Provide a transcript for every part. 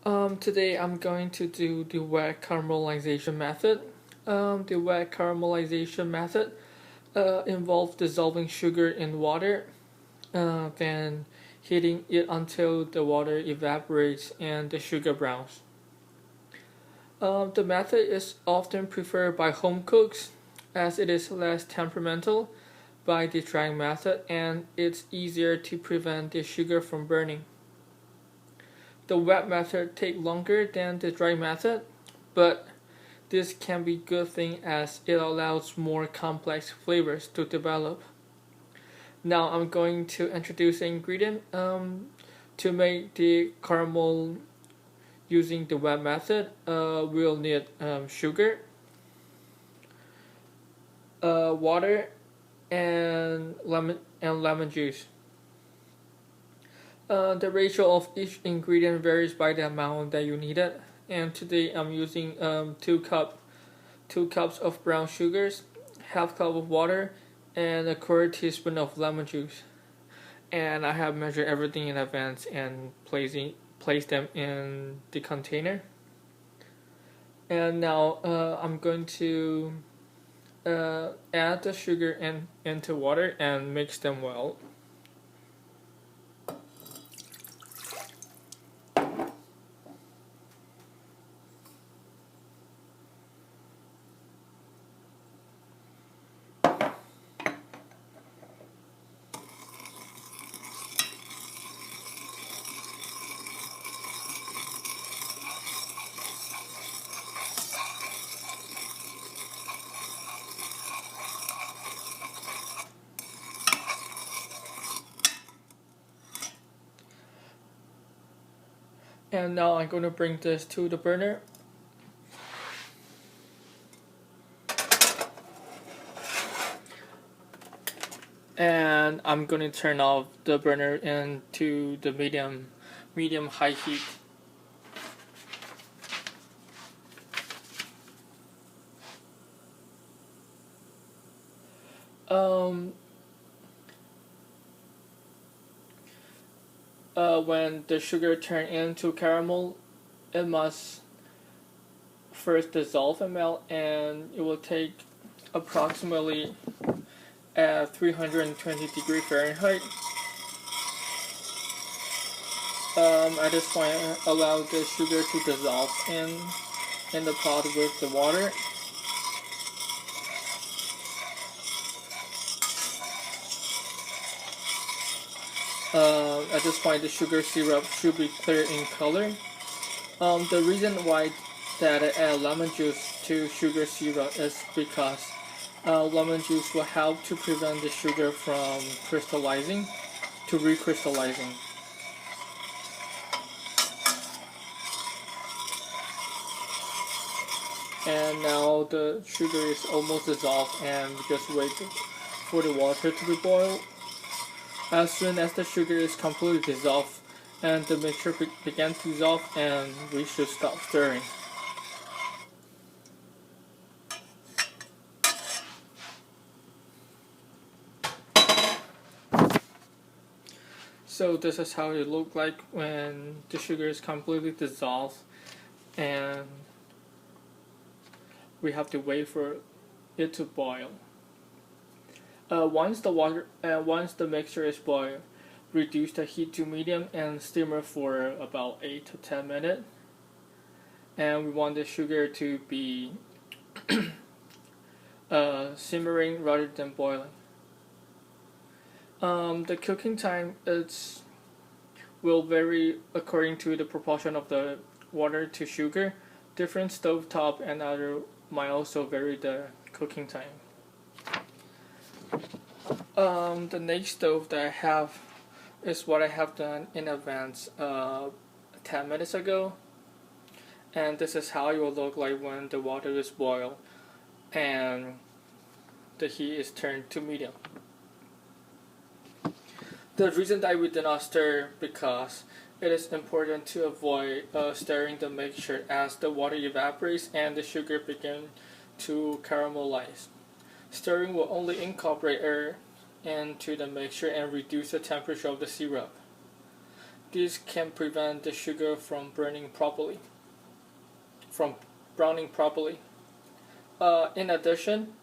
Today I'm going to do the wet caramelization method. The wet caramelization method involves dissolving sugar in water, then heating it until the water evaporates and the sugar browns. The method is often preferred by home cooks as it is less temperamental by the drying method and it's easier to prevent the sugar from burning. The wet method takes longer than the dry method, but this can be a good thing as it allows more complex flavors to develop. Now I'm going to introduce the ingredient to make the caramel using the wet method. We'll need sugar, water, and lemon juice. The ratio of each ingredient varies by the amount that you need it. And today I'm using 2 cups of brown sugars, half cup of water, and a quarter teaspoon of lemon juice. And I have measured everything in advance and place them in the container. And now I'm going to add the sugar into water and mix them well. And now I'm going to bring this to the burner. And I'm going to turn off the burner into the medium high heat. Um, when the sugar turns into caramel, it must first dissolve and melt, and it will take approximately at 320 degrees Fahrenheit. At this point, allow the sugar to dissolve in the pot with the water. At this point, the sugar syrup should be clear in color. The reason why that I add lemon juice to sugar syrup is because lemon juice will help to prevent the sugar from crystallizing to recrystallizing. And now the sugar is almost dissolved and we just wait for the water to be boiled. As soon as the sugar is completely dissolved and the mixture begins to dissolve, and we should stop stirring. So this is how it looks like when the sugar is completely dissolved, and we have to wait for it to boil. Once the mixture is boiled, reduce the heat to medium and simmer for about 8 to 10 minutes. And we want the sugar to be simmering rather than boiling. The cooking time will vary according to the proportion of the water to sugar. Different stovetop and other might also vary the cooking time. The next stove that I have is what I have done in advance 10 minutes ago, and this is how it will look like when the water is boiled and the heat is turned to medium. The reason that we did not stir because it is important to avoid stirring the mixture as the water evaporates and the sugar begins to caramelize. Stirring will only incorporate air into the mixture and reduce the temperature of the syrup. These can prevent the sugar from browning properly. In addition,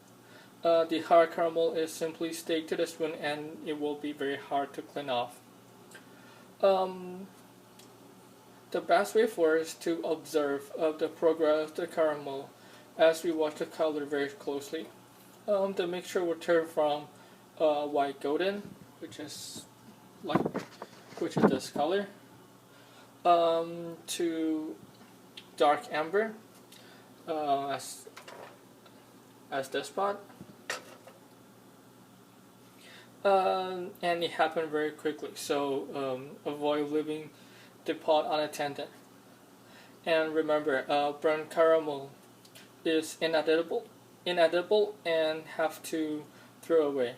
the hard caramel is simply staked to the spoon and it will be very hard to clean off. Um, the best way for us to observe the progress of the caramel as we watch the color very closely. The mixture will turn from white golden, which is like this color, to dark amber, as this spot. And it happened very quickly, so avoid leaving the pot unattended. And remember, burnt caramel is inedible and have to throw away.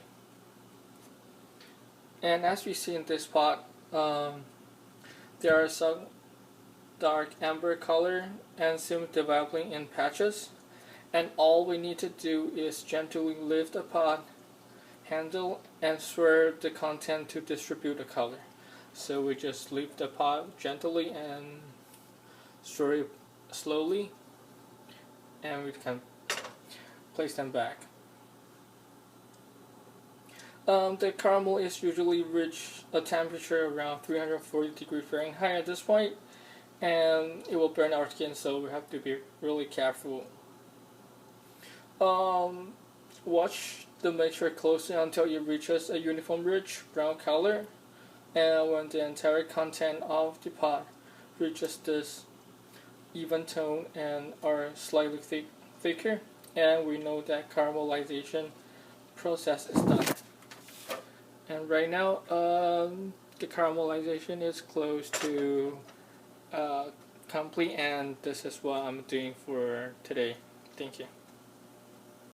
And as we see in this pot, there are some dark amber color and some developing in patches, and all we need to do is gently lift the pot handle and swirl the content to distribute the color. So we just lift the pot gently and swirl it slowly, and we can place them back. The caramel is usually reach a temperature around 340 degrees Fahrenheit at this point, and it will burn our skin, so we have to be really careful. Watch the mixture closely until it reaches a uniform rich brown color, and when the entire content of the pot reaches this even tone and are slightly thicker, and we know that caramelization process is done. And right now, the caramelization is close to complete, and this is what I'm doing for today. Thank you.